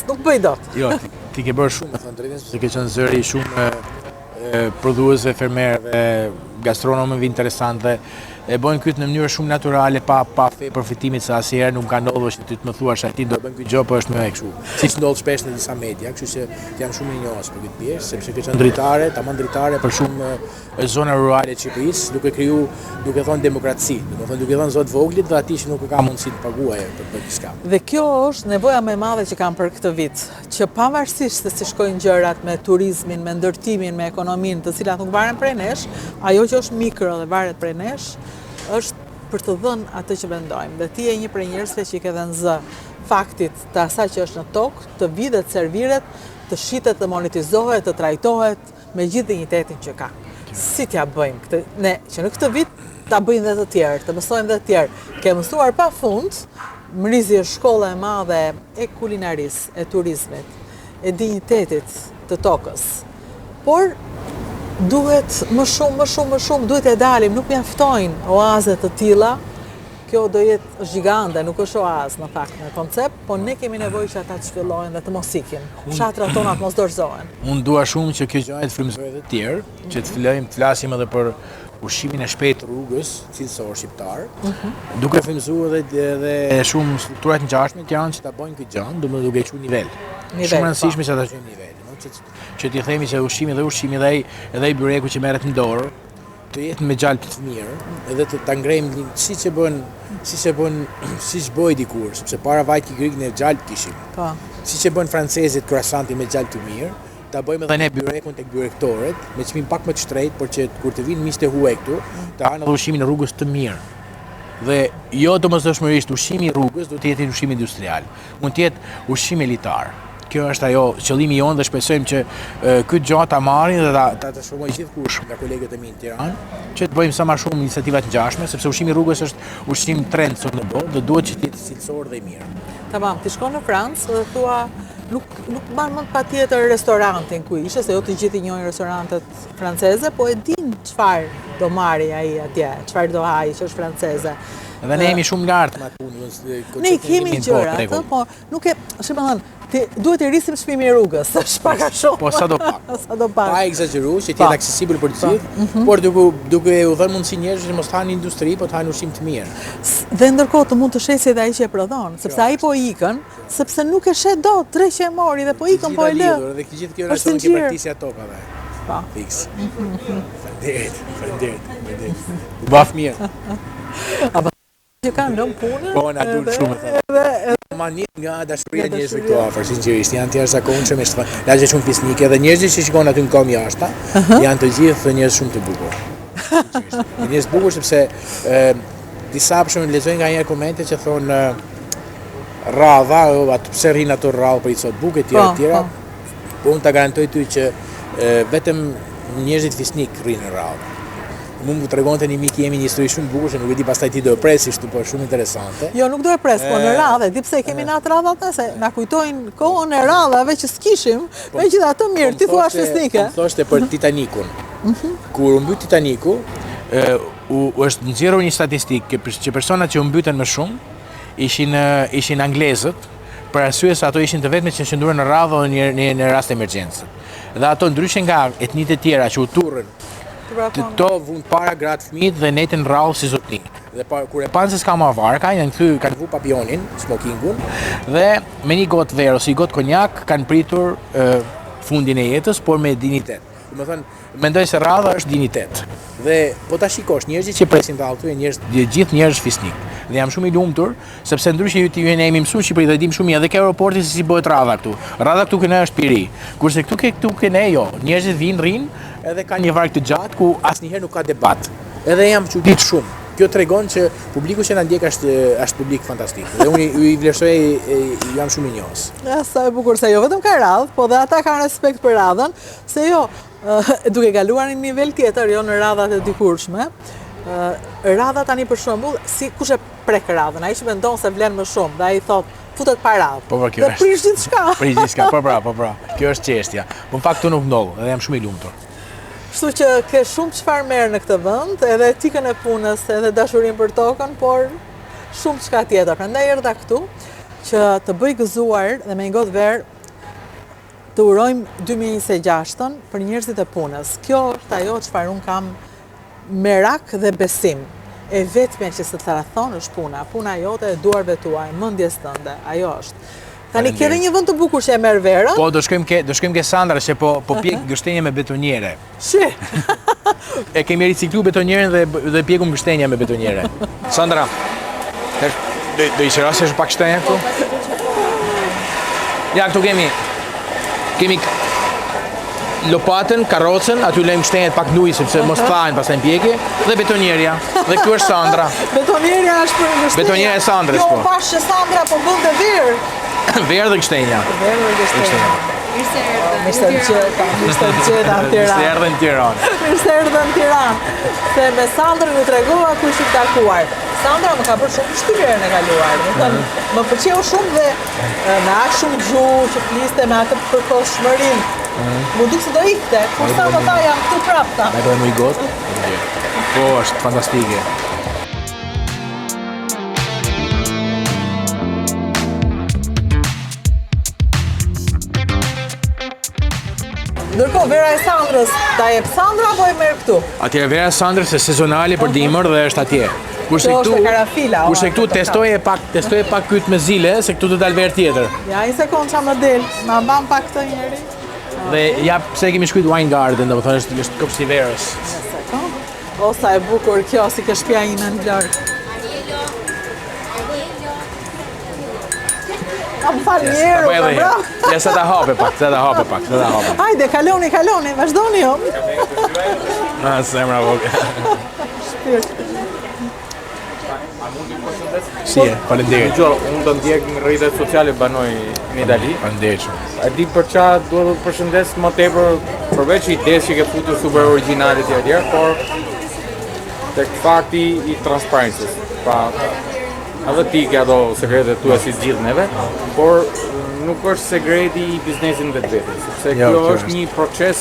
nuk bëj dot. Jo, ti ke bërë shumë, me thënë drejtën, sepse ke qenë zëri shumë prodhuesve, fermerëve, gastronomëve interesante, e bojnë këtë në mënyrë shumë naturale, pa fe përfitimit, se asnjëherë nuk ka ndodhur që ti të më thuash ti do bëjmë këtë gjë, po është më e kështu. Siç ndodh shpesh në disa media, kështu që jam shumë i njohur për këtë pjesë, sepse ke qenë dritare, tamam dritare për shumë zona rurale të Shqipërisë, duke kriju, duke thënë demokraci, duke thënë zot voglit dhe atij që nuk ka mundësi të paguajë për diçka. Dhe kjo është nevoja më e madhe që kam për këtë vit, që pavarësisht se si shkojnë gjërat me turizmin, me ndërtimin, me ekonominë, të cilat nuk varen prej nesh, ajo që është mikro dhe varet prej nesh, është për të dhënë atë që mendojmë. Dhe ti je një prej njerëzve që i ke dhënë zë faktit të asaj që është në tokë, të vidhet, serviret, të shitet, të monetizohet, të trajtohet me gjithë dinjitetin që ka. Si t'ja bëjmë këtë? Ne që në këtë vit ta bëjmë dhe të tjerë, të mësojmë dhe të tjerë. Ke mësuar pafund, mrizje shkolla e madhe e kulinarisë, e turizmit, e dinjitetit të tokës. Por duhet më shumë, duhet e dalim, nuk mjaftojnë oazet të tilla. Kjo do jetë gjigande, nuk është oazë në fakt në koncept, po ne kemi nevojë që ata të shpëllojnë dhe të mos ikin. Fshatrat tona të mos dorëzohen. Unë dua shumë që kjo gjë të frymëzojë edhe të tjerë, që të fillojmë të flasim edhe për ushqimin e shpejtë rrugës, cilësor shqiptar, duke frymëzuar edhe shumë strukturat ngjashme të janë që ta bëjnë këtë gjë, domethënë duke çuar nivel. Shumë e rëndësishme që ata çojnë nivel, që ti themi që ushqimi edhe i byreku që merret në dorë, të jetë me gjalp të mirë, edhe të ta ngrejmë siç bëj dikur, sepse para vajt i grig në gjalp kishim. Po. Siç e bën francezët croissanti me gjalp të mirë, ta bëjmë edhe ne byrekun tek byrektorët, me çmim pak më të shtrenjtë, por që kur të vinë miqtë huaj këtu, të hanë edhe ushqimin në rrugës të mirë. Dhe jo domosdoshmërisht ushqimi i rrugës do të jetë ushqim industrial, mund të jetë ushqim elitar. Kjo është ajo qëllimi jonë dhe shpresojmë që këtë gjë ta marrin dhe ta transformojë gjithkush nga kolegët e mi në Tiranë, që të bëjmë sa më shumë iniciativa të ngjashme, sepse ushqimi i rrugës është ushqim trend sot në botë dhe duhet që të jetë cilësor dhe i mirë. Tamam, ti shkon në Francë dhe thua nuk mban mend patjetër restorantin ku ishe, se jo të gjithë i njohin restorantet franceze, po e din çfarë do marri ai atje, çfarë do hajë që është franceze. Dhe ne jemi shumë lartë me atë. Ne kemi gjëra, po nuk e, duhet të rrisim çmimin e rrugës, është pak a shumë. Po sadopak. Pa egzageruar, që të jetë aksesibël për të gjithë, por duke u dhënë mundësi njerëzve që mos hanë industri, po të hanë ushqim të mirë. Dhe ndërkohë të mund të shesë edhe ai që e prodhon, sepse ai po ikën, sepse nuk e shet dot, treqe e mori dhe po ikën po e lë. Dhe gjithë kjo është një praktikë tokave. Po. Fiks. Faleminderit. U baf mirë. Që kanë lënë punën. Po na dul shumë. Mani nga dashuria e njerëzve këtu afër, sinqerisht, janë të jashtëzakonshëm, lagje shumë fisnike dhe njerëzit që shikojnë aty në kom jashtë, janë të gjithë njerëz shumë të bukur. Njerëz të bukur sepse disa për shembull lexojnë nganjëherë komente që thonë radha, atë pse rrin ato rradh për i sot buke etj. Po unë ta garantoj ty që vetëm njerëzit fisnik rrinë radhë. Mund të tregonte një mik jemi një histori shumë bukur, që nuk e di pastaj ti do e presish këtu, por shumë interesante. Jo, nuk do e pres, po në radhë, di pse kemi natë radhat, se na kujtojnë kohën e radhave që s'kishim, megjithatë mirë, ti thua fisnike. Thoshte për Titanikun. Kur u mbyt Titaniku, është nxjerrur një statistikë që personat që u mbytën më shumë ishin anglezët, për arsye se ato ishin të vetmet që qëndruan në radhë në rast emergjencë. Dhe ato ndryshe nga etnitë e tjera që u turrën to vun para gratë fëmijët dhe netën rrallë si zotnik. Dhe kur e panë se s'ka më varka, kanë vu papionin, smokingun, dhe me një gotë verë ose një gotë konjak kanë pritur fundin e jetës, por me dignitet. Do të thënë, mendoj se radha është dignitet. Dhe po ta shikosh, njerëzit që presin rradhë janë gjithë njerëz fisnik. Dhe jam shumë i lumtur, sepse ndryshe ju ne jemi mësuar Shqipëri dhe dim shumë mirë edhe ke aeroporti se si bëhet radha këtu. Radha këtu këne është piri. Kurse këtu këne jo. Njerëzit vinë, rrinë, edhe ka një varg të gjatë ku asnjëherë nuk ka debat. Edhe jam çuditë shumë. Kjo tregon që publiku që na ndjek është publik fantastik. Dhe unë i vlerësoj, jam shumë i njohës. Sa e bukur se jo vetëm ka radhë, po dhe ata kanë respekt për radhën, se jo, duke kaluar një nivel tjetër, jo në radhat e dikurshme. Radha tani për shembull, si kush e prek radhën, ai që mendon se vlen më shumë, dhe ai thot futet pa radhë. Po kjo është. Prish gjithçka. Prish gjithçka, po pra. Kjo është çështja. Po në fakt këtu nuk ndodh, edhe jam shumë i lumtur. Kështu që ke shumë çfarë merr në këtë vend, edhe etikën e punës, edhe dashurinë për tokën, por shumë çka tjetër. Prandaj erdha këtu. që të bëj gëzuar dhe me një gotë verë të urojmë 2026-ën për njerëzit e punës. Kjo është ajo çfarë unë kam merak dhe besim. E vetme që se të tharathon është puna. Puna jote e duarve tuaj, mendjes tënde, ajo është. Tani ke edhe një vend të bukur që e merr verën. Po, do shkojmë ke Sandra që po pjek gështenja me betonjere. Shi. E kemi riciklu betonjeren dhe pjekum gështenja me betonjere. Sandra, do i shërasësh pak shtenja këtu? Ja, këtu kemi lopatën, karrocën, aty lejmë shtenjet pak nuj, sepse mos thajnë pastaj pjekje, dhe betonjerja. Dhe kjo është Sandra. Betonjerja është për gështenja. Betonjerja e Sandrës, po. Jo, pash që Sandra po bënte verë. Verë dhe gështenja. Verë dhe gështenja. Mirë se erdhën në Tiranë. Mirë se erdhën në Tiranë. Se me Sandrën ju tregova ku ishit takuar. Sandra më ka bërë shumë shtyverën e kaluar. Më pëlqeu shumë dhe me aq shumë gjuhë që fliste me atë përkohshmërinë. Mu duk se do ikte, kur sa më tha jam këtu prapta. Me bëjmë i gotë? Po, është fantastike. Ndërkohë, vera e Sandrës, ta jep Sandra apo e merr këtu? Atje vera e Sandrës është sezonale për dimër dhe është atje. Kurse këtu testoje pak kyt me zile, se këtu do dal verë tjetër. Ja, një sekond qa më del, ma ban pak këtë njeri. Dhe ja pse kemi shkruajt Wine Garden, domethënë është kopshti verës. Një sekond. O sa e bukur kjo, si ke shtëpia ime në larg. A më falë njeru, ka bravo. Ja, se ta hape pak. Hajde, kaloni, vazhdoni jo. Semra voke. Shpirt. Si e, faleminderit. Unë do ndjek në rrjetet sociale, banoj në Itali. Faleminderit shumë. A di për qa duhet të përshëndes më tepër, përveç idesë që ke futur super origjinale të tjerë, por tek fakti i transparencës. Pra, edhe ti ke ato sekretet tua si zgjidh neve, por nuk është sekreti i biznesin vetë, sepse kjo është një proces.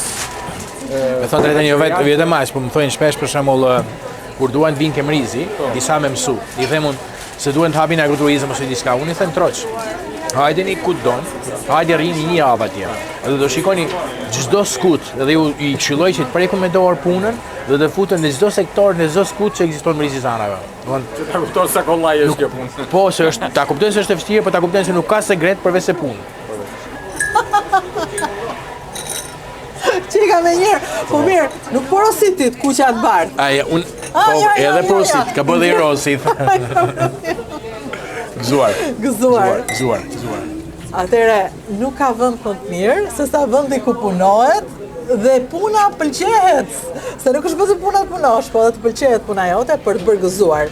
Me thonë drejtën jo vetëm aq, po më thonë shpesh për shembull kur duan të vinë ke Mrizi, disa me mësu. I them unë se duhen të hapin agroturizëm ose diçka. Unë i them troq. Hajdeni ku don, hajde rrini një javë atje. Edhe do shikoni çdo skut, dhe ju i këshilloj që të prekun me dorë punën dhe të futen në çdo sektor, në çdo skut që ekziston në Mrizi Zanave. Domethënë ta kupton sa kollaj është kjo punë. Po, se është, ta kuptojnë se është e vështirë, po ta kuptojnë se nuk ka sekret përveç se punë. Qika me njerë, po mirë, nuk porositit ku që atë bardh. Aja, unë, po, edhe porosit, ka bërë dhe i rosit. Gëzuar. Atere, nuk ka vënd më të mirë, se sa vëndi ku punohet, dhe puna pëlqehet. Se nuk është bëzë puna të punosh, po dhe të pëlqehet puna jote për të bërë gëzuar.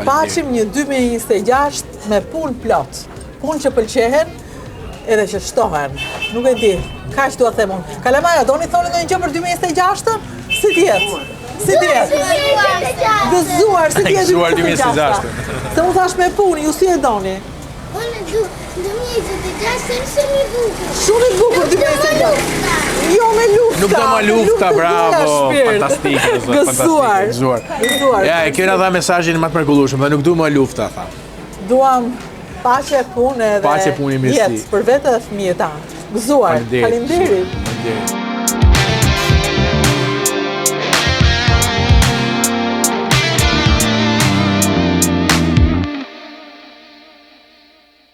Paqim një 2026 me punë plot. Punë që pëlqehen, edhe që shtohen. Nuk e di, kaq dua them unë. Kalamaja, doni thoni ndonjë gjë për 2026-ën? Si t'jetë? Gëzuar, si t'jetë 2026-ën? Se mu thash me punë, ju si e doni? Unë 2026 është shumë i bukur. Shumë i bukur 2026. Jo me lufta. Nuk do ma lufta, bravo. Fantastike. Gëzuar. Ja, e kjo na dha mesazhin më të mrekullueshëm, dhe nuk du ma lufta, tha. Duam paqe punë dhe paqe punë i mirësi. Jetë për vetë dhe fëmijët tanë. Gëzuar. Faleminderit.